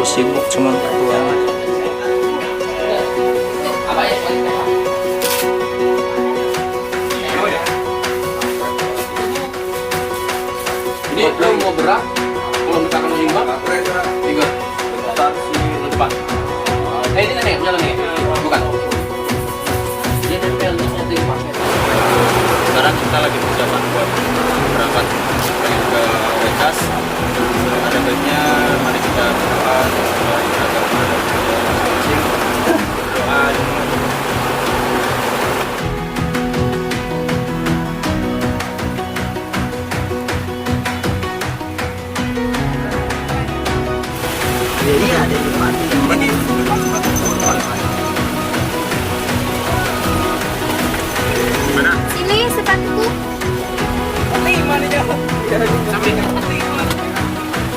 sibuk cuman berdua. Ini lo mau berak? Mau minta kamu nyumbang? Tiga. Depan. Ini nih, jalan nih. Bukan. Dia nempel di satu pakai. Sekarang kita lagi persiapan buat berangkat ke Wekas. Ada baiknya mari kita berdoa Jadi ada di mati. Sini sepatuku.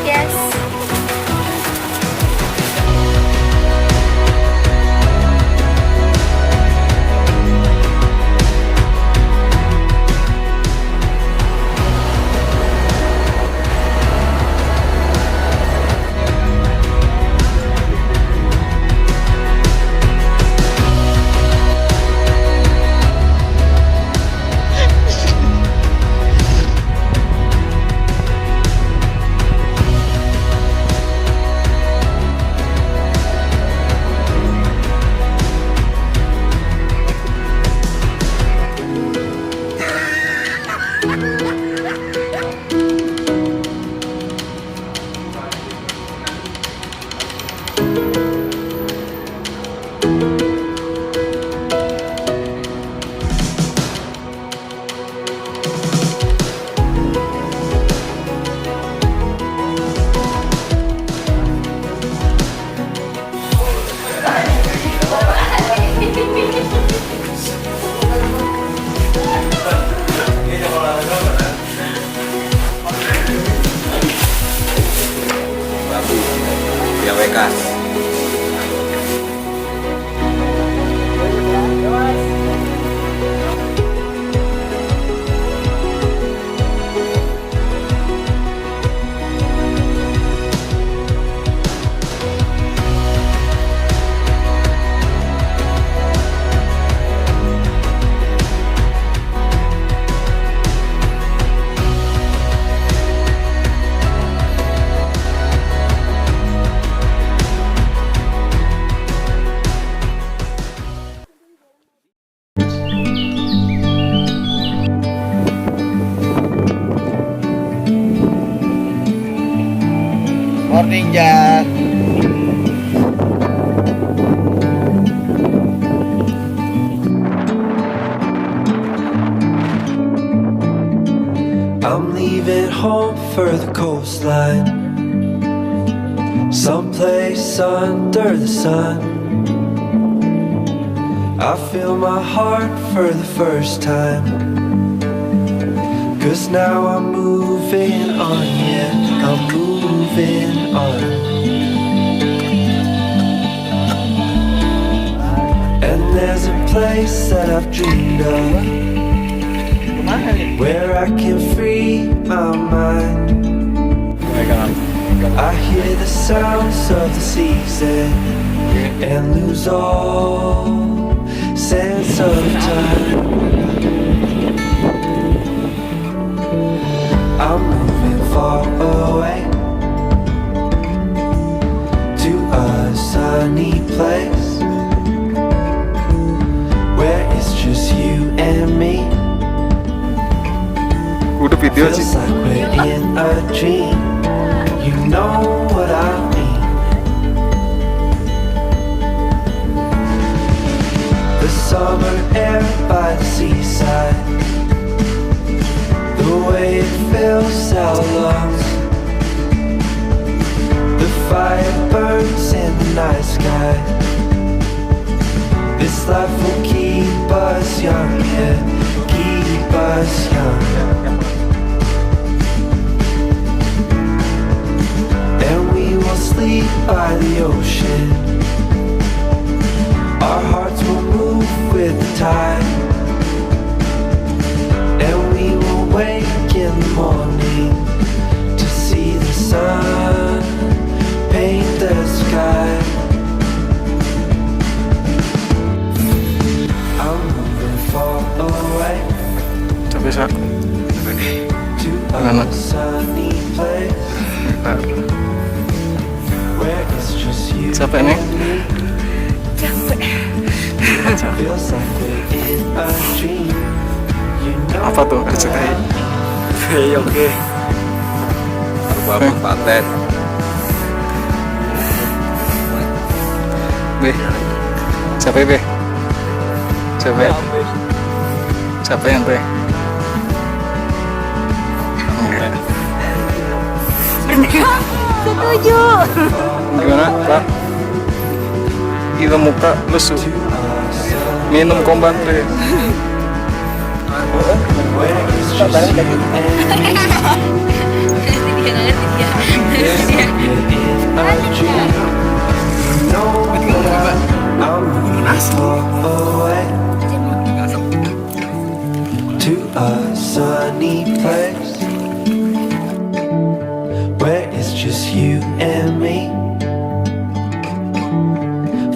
Yes. ya Wekas. Morning, Jack. I'm leaving home for the coastline, someplace under the sun. I feel my heart for the first time, 'cause now I'm moving on, yeah, I'm moving on. And there's a place that I've dreamed of, where I can free my mind. I hear the sounds of the season and lose all sense of time. I'm moving far away to a sunny place where it's just you and me. Udah video sih. Feels like we're in a dream. You know what I mean. The summer air by the seaside, the way it fills our lungs, the fire burns in the night sky. This life will keep us young, yeah, keep us young. And we will sleep by the ocean, our hearts will move with the tide, and we will wake in the morning to see the sun paint the sky. Gimana? sunny place where it's just you. Capek nih? Feels like we're in a dream. You know Apa tuh RCTI? Oke. Bapak paten. Be, siapa be? Siapa? Siapa yang be? Setuju. Gimana Pak? Kita muka lesu. Minum kombat be. where it's just you and me. Dia nggak ngerti dia. We're in a dream. You know what I'm looking for away to a sunny place where it's just you and me.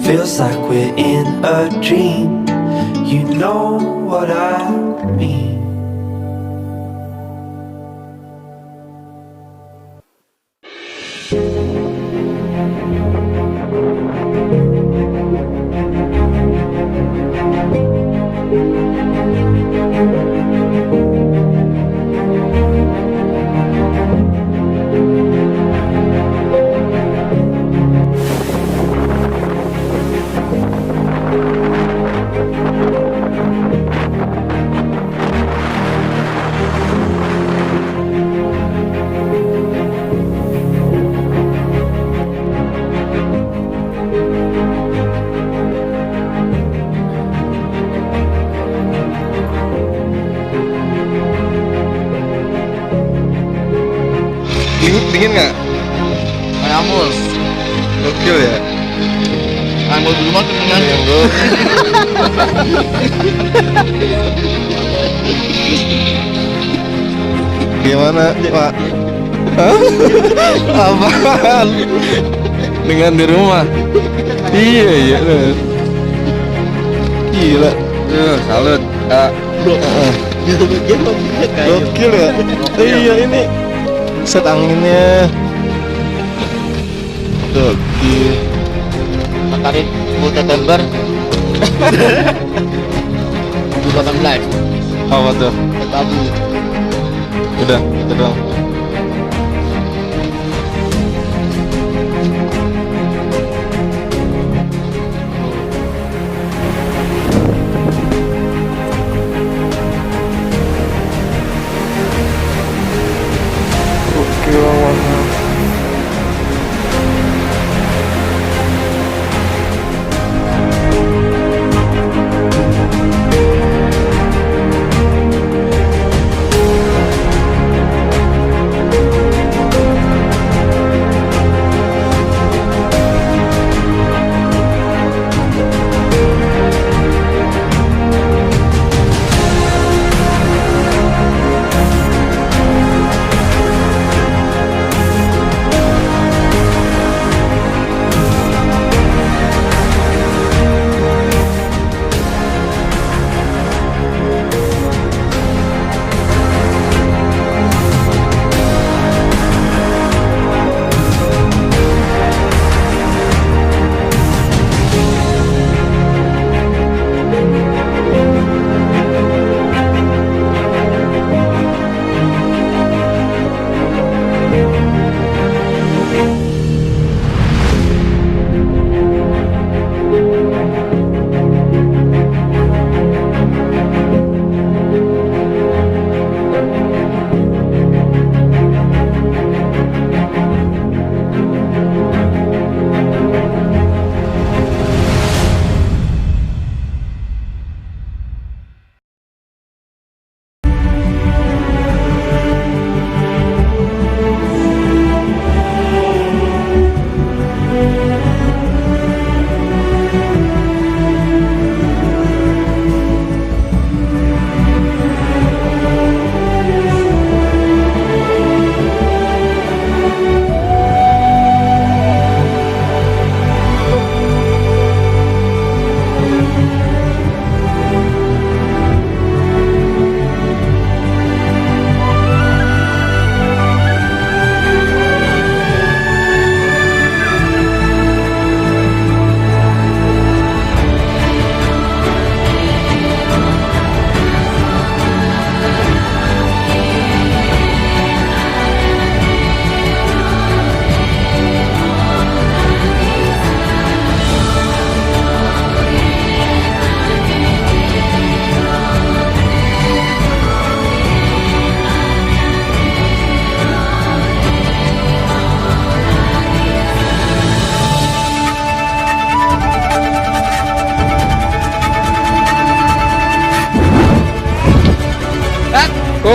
Feels like we're in a dream. You know what I mean. Dingin nggak? Ngambul. Gokil ya? Ngambul dulu mah ketinggalan. Gimana Pak? Hah? Apaan? Dengan di rumah? Iya iya. Gila. Salut. Gokil ya? Iya ini set anginnya. Gokil. Makarin 10 September 2018. Apa tuh? Tabu. Udah, itu doang. Gokil warna.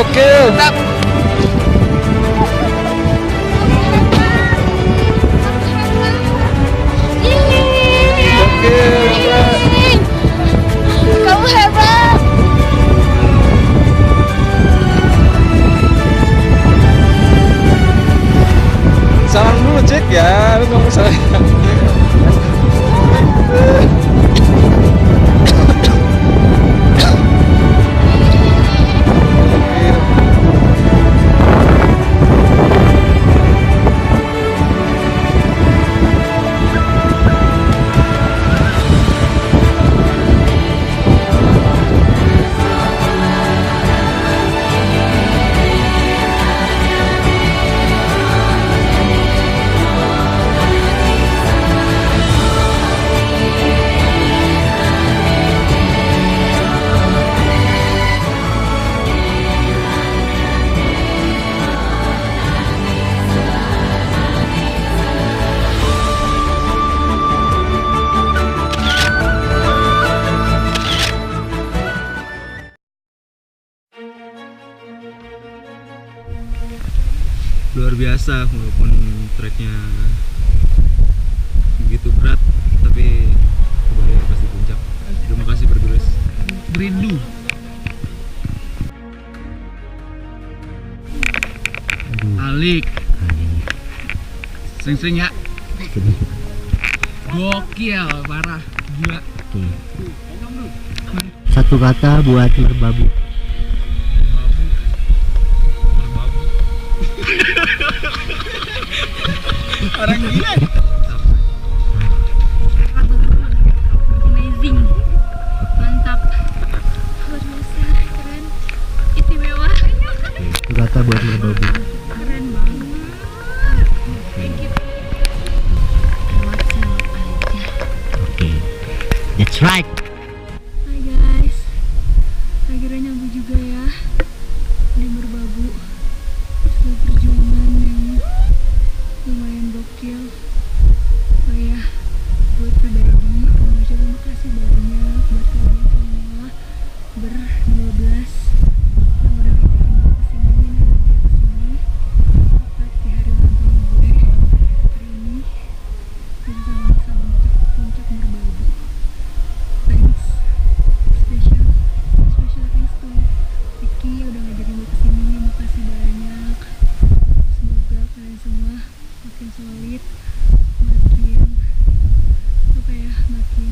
Gokil. Mantap. Kamu hebat. Salam dulu Jack ya, lu ngomong salah. Luar biasa walaupun treknya begitu berat, tapi kebayang pasti puncak. Terima kasih Bergeres. Berindu. Alik. Sering-sering ya. Gokil, parah, gila. Satu kata buat merbabu. Orang gila. Amazing. Mantap. Luar biasa, keren. Istimewa. Satu kata buat merbabu. Keren banget. Thank you. Selamat aja. Oke, that's right. Hai guys. Akhirnya nyampe juga ya di Merbabu. Setelah perjuangan yang lumayan gokil. Oh ya, buat pribadi mau ucapin makasih banyak buat kalian semua ber-12 yang udah ngajakin gue kesini, tepat di hari ulang tahun gue. Hari ini gue bisa sama puncak Merbabu. Thanks, special thanks to Vicky udah ngajakin gue kesini. Makasih banyak. Semoga kalian semua makin solid, makin makin